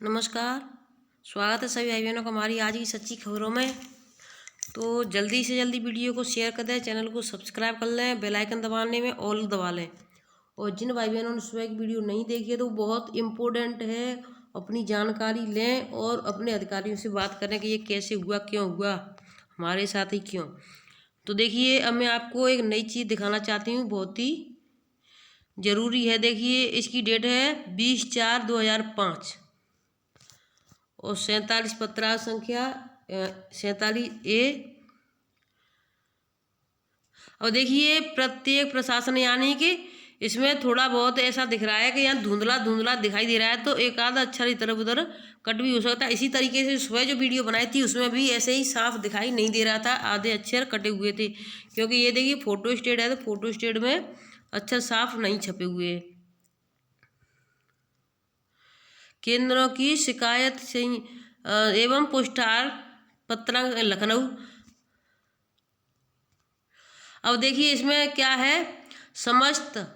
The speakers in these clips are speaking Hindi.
नमस्कार। स्वागत है सभी भाई बहनों का हमारी आज की सच्ची खबरों में। तो जल्दी से जल्दी वीडियो को शेयर कर दें, चैनल को सब्सक्राइब कर लें, बेल आइकन दबाने में ऑल दबा लें। और जिन भाई बहनों ने सुबह की वीडियो नहीं देखी है तो बहुत इम्पोर्टेंट है, अपनी जानकारी लें और अपने अधिकारियों से बात करें कि ये कैसे हुआ, क्यों हुआ, हमारे साथ ही क्यों। तो देखिए, अब मैं आपको एक नई चीज़ दिखाना चाहती हूँ, बहुत ही ज़रूरी है। देखिए, इसकी डेट है 20/4/2005 और 47 पत्राव संख्या 47A। और देखिए, प्रत्येक प्रशासन यानी कि इसमें थोड़ा बहुत ऐसा दिख रहा है कि यहाँ धुंधला धुंधला दिखाई दे रहा है, तो एक आधा अक्षर इधर उधर कट भी हो सकता है। इसी तरीके से सुबह जो वीडियो बनाई थी उसमें भी ऐसे ही साफ दिखाई नहीं दे रहा था, आधे अक्षर कटे हुए थे। क्योंकि ये देखिए फोटो स्टेट है, तो फोटो स्टेट में अक्षर साफ नहीं छपे हुए हैं। केंद्रों की शिकायत से एवं पोस्टार पत्रांक लखनऊ। अब देखिए इसमें क्या है, समस्त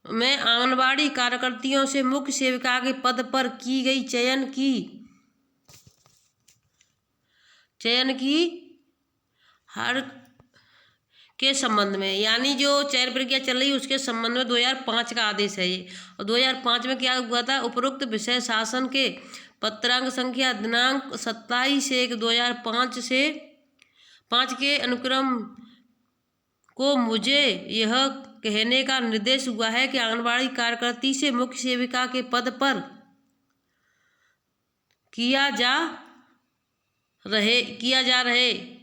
में आंगनबाड़ी कार्यकर्तियों से मुख्य सेविका के पद पर की गई चयन की हर के संबंध में, यानी जो चयन प्रक्रिया चल रही है उसके संबंध में 2005 का आदेश है ये। और 2005 में क्या हुआ था, उपरोक्त विषय शासन के पत्रांक संख्या दिनांक 27/1/2005 से 5 के अनुक्रम को मुझे यह कहने का निर्देश हुआ है कि आंगनबाड़ी कार्यकर्ती से मुख्य सेविका के पद पर किया जा रहे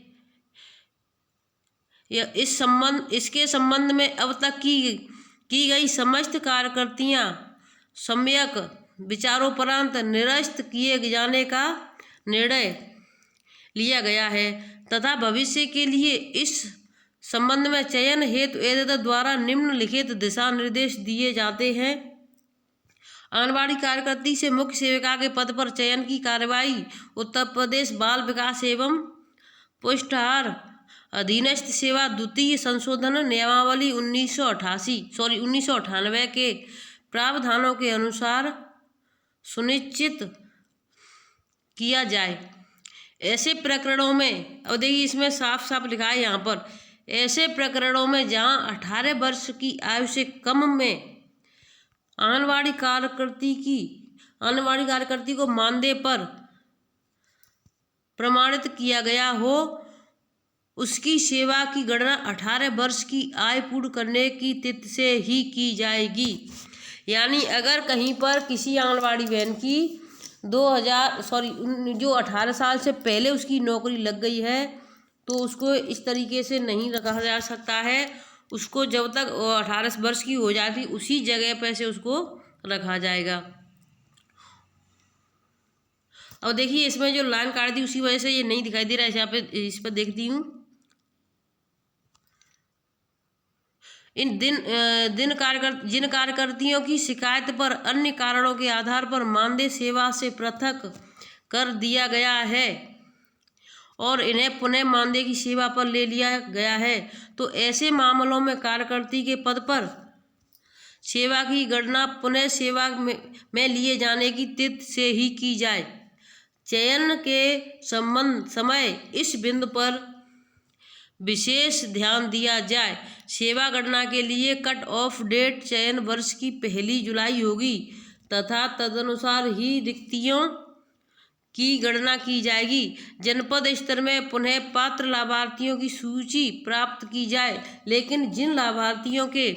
इसके संबंध में अब तक की गई समस्त कार्यकर्तियां सम्यक विचारोपरांत निरस्त किए जाने का निर्णय लिया गया है तथा भविष्य के लिए इस संबंध में चयन हेतु एजेंसी द्वारा निम्नलिखित दिशा निर्देश दिए जाते हैं। आंगनबाड़ी कार्यकर्ती से मुख्य सेविका के पद पर चयन की कार्यवाही उत्तर प्रदेश बाल विकास एवं पुष्टाहार अधीनस्थ सेवा द्वितीय संशोधन नियमावली 1998 के प्रावधानों के अनुसार सुनिश्चित किया जाए। ऐसे प्रकरणों में, और देखिए इसमें साफ साफ लिखा है यहाँ पर, ऐसे प्रकरणों में जहाँ 18 वर्ष की आयु से कम में आंगनबाड़ी कार्यकर्ती को मानदेय पर प्रमाणित किया गया हो, उसकी सेवा की गणना 18 वर्ष की आयु पूर्ण करने की तिथि से ही की जाएगी। यानी अगर कहीं पर किसी आंगनबाड़ी बहन की जो 18 साल से पहले उसकी नौकरी लग गई है तो उसको इस तरीके से नहीं रखा जा सकता है। उसको जब तक 18 वर्ष की हो जाती उसी जगह पर से उसको रखा जाएगा। और देखिए इसमें जो लाइन काट दी उसी वजह से ये नहीं दिखाई दे रहा है। यहाँ पे इस पर देखती हूँ, जिन कार्यकर्तियों की शिकायत पर अन्य कारणों के आधार पर मानदेय सेवा से पृथक कर दिया गया है और इन्हें पुनः मानदेय की सेवा पर ले लिया गया है, तो ऐसे मामलों में कार्यकर्ती के पद पर सेवा की गणना पुनः सेवा में लिए जाने की तिथि से ही की जाए। चयन के समय इस बिंदु पर विशेष ध्यान दिया जाए। सेवा गणना के लिए कट ऑफ डेट चयन वर्ष की 1 जुलाई होगी तथा तदनुसार ही रिक्तियों की गणना की जाएगी। जनपद स्तर में पुनः पात्र लाभार्थियों की सूची प्राप्त की जाए, लेकिन जिन लाभार्थियों के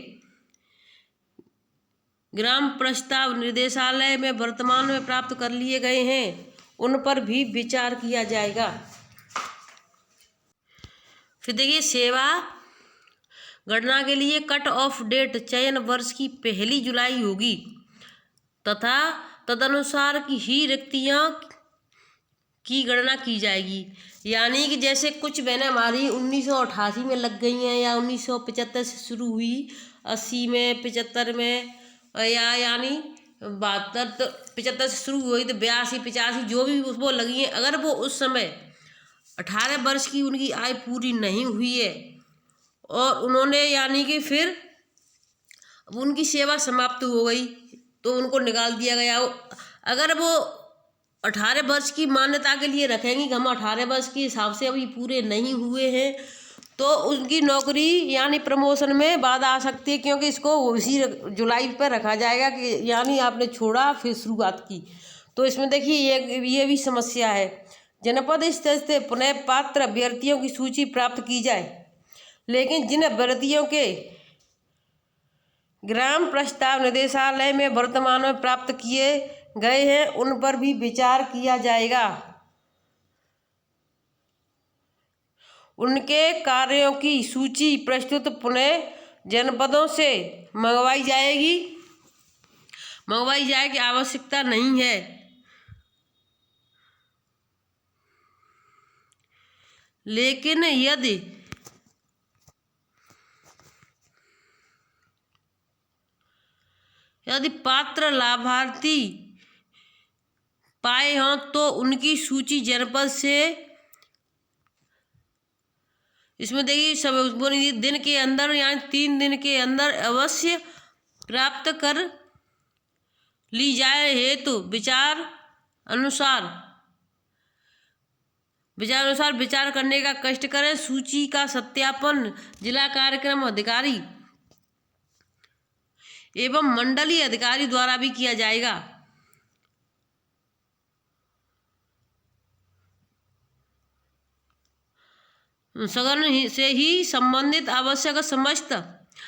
ग्राम प्रस्ताव निर्देशालय में वर्तमान में प्राप्त कर लिए गए हैं उन पर भी विचार किया जाएगा। फिर देखिए, सेवा गणना के लिए कट ऑफ डेट चयन वर्ष की 1 जुलाई होगी तथा तदनुसार की ही रिक्तियां की गणना की जाएगी। यानी कि जैसे कुछ बहनें हमारी 1988 में लग गई हैं या 1975 से शुरू हुई, 80 में, 75 में, या यानी 72 तो 75 से शुरू हुई तो 82, 85 जो भी वो लगी हैं, अगर वो उस समय 18 वर्ष की उनकी आयु पूरी नहीं हुई है और उन्होंने यानी कि फिर उनकी सेवा समाप्त हो गई तो उनको निकाल दिया गया। अगर वो 18 वर्ष की मान्यता के लिए रखेंगी कि हम 18 वर्ष के हिसाब से अभी पूरे नहीं हुए हैं, तो उनकी नौकरी यानी प्रमोशन में बाधा आ सकती है, क्योंकि इसको उसी जुलाई पर रखा जाएगा कि यानी आपने छोड़ा फिर शुरुआत की। तो इसमें देखिए ये भी समस्या है। जनपद स्तर से पुनः पात्र अभ्यर्थियों की सूची प्राप्त की जाए, लेकिन जिन अभ्यर्थियों के ग्राम प्रस्ताव निदेशालय में वर्तमान में प्राप्त किए गए हैं उन पर भी विचार किया जाएगा। उनके कार्यों की सूची प्रस्तुत पुनः जनपदों से मंगवाई जाएगी आवश्यकता नहीं है। लेकिन यदि पात्र लाभार्थी पाए हों तो उनकी सूची जनपद से, इसमें देखिए सब दिन के अंदर यानी 3 दिन के अंदर अवश्य प्राप्त कर ली जाए हेतु विचार अनुसार विचार करने का कष्ट करें। सूची का सत्यापन जिला कार्यक्रम अधिकारी एवं मंडलीय अधिकारी द्वारा भी किया जाएगा। सघन से ही संबंधित आवश्यक समस्त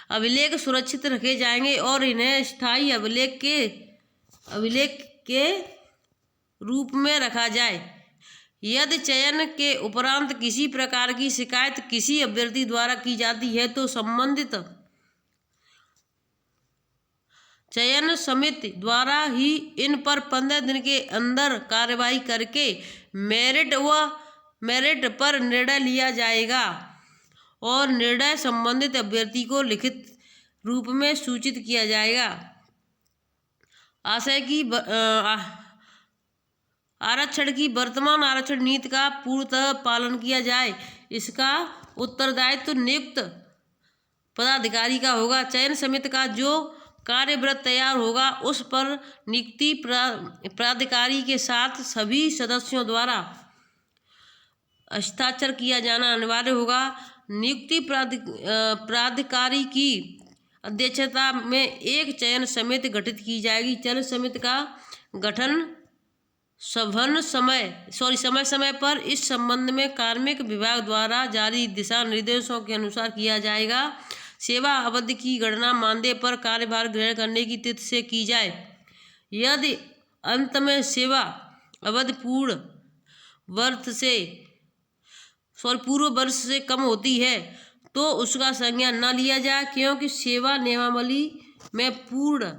अभिलेख सुरक्षित रखे जाएंगे और इन्हें स्थायी अभिलेख के रूप में रखा जाए। यदि चयन के उपरांत किसी प्रकार की शिकायत किसी अभ्यर्थी द्वारा की जाती है तो संबंधित चयन समिति द्वारा ही इन पर 15 दिन के अंदर कार्यवाही करके मेरिट पर निर्णय लिया जाएगा और निर्णय संबंधित अभ्यर्थी को लिखित रूप में सूचित किया जाएगा। आशय की आरक्षण की वर्तमान आरक्षण नीति का पूर्णतः पालन किया जाए, इसका उत्तरदायित्व नियुक्त पदाधिकारी का होगा। चयन समिति का जो कार्यवृत्त तैयार होगा उस पर नियुक्ति प्राधिकारी के साथ सभी सदस्यों द्वारा हस्ताक्षर किया जाना अनिवार्य होगा। नियुक्ति प्राधिकारी की अध्यक्षता में एक चयन समिति गठित की जाएगी। चयन समिति का गठन समय समय पर इस संबंध में कार्मिक विभाग द्वारा जारी दिशा निर्देशों के अनुसार किया जाएगा। सेवा अवधि की गणना मानदेय पर कार्यभार ग्रहण करने की तिथि से की जाए। यदि अंत में सेवा अवधि पूर्व वर्ष से कम होती है तो उसका संज्ञान न लिया जाए, क्योंकि सेवा नियमावली में पूर्ण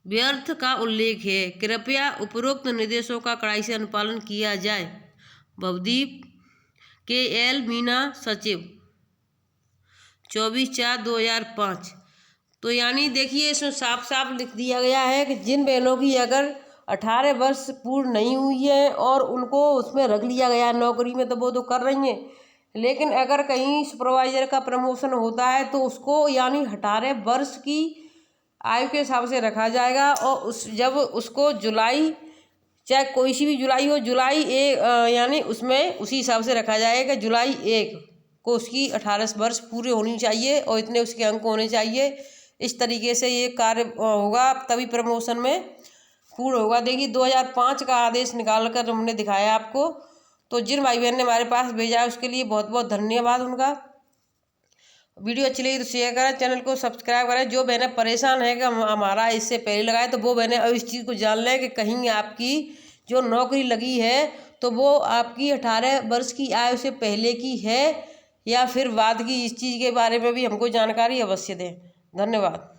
व्यर्थ का उल्लेख है। कृपया उपरोक्त निर्देशों का कड़ाई से अनुपालन किया जाए। भवदीप KL मीना, सचिव, 24/4/2005। तो यानी देखिए इसमें साफ साफ लिख दिया गया है कि जिन बहनों की अगर 18 वर्ष पूर्ण नहीं हुई है और उनको उसमें रख लिया गया है नौकरी में तो वो तो कर रही हैं, लेकिन अगर कहीं सुपरवाइजर का प्रमोशन होता है तो उसको यानी 18 वर्ष की आयु के हिसाब से रखा जाएगा और जब उसको जुलाई, चाहे कोई सी भी जुलाई हो, जुलाई 1 यानी उसमें उसी हिसाब से रखा जाएगा कि जुलाई 1 को उसकी 18 वर्ष पूरे होनी चाहिए और इतने उसके अंक होने चाहिए। इस तरीके से ये कार्य होगा तभी प्रमोशन में पूर्ण होगा। देखिए 2005 का आदेश निकाल कर हमने दिखाया आपको। तो जिन भाई बहन ने हमारे पास भेजा है उसके लिए बहुत बहुत धन्यवाद उनका। वीडियो अच्छी लगी तो शेयर करें, चैनल को सब्सक्राइब करें। जो बहनें परेशान है कि हमारा इससे पहले लगाए तो वो बहनें अब इस चीज़ को जान लें कि कहीं आपकी जो नौकरी लगी है तो वो आपकी 18 वर्ष की आयु से पहले की है या फिर बाद की, इस चीज़ के बारे में भी हमको जानकारी अवश्य दें। धन्यवाद।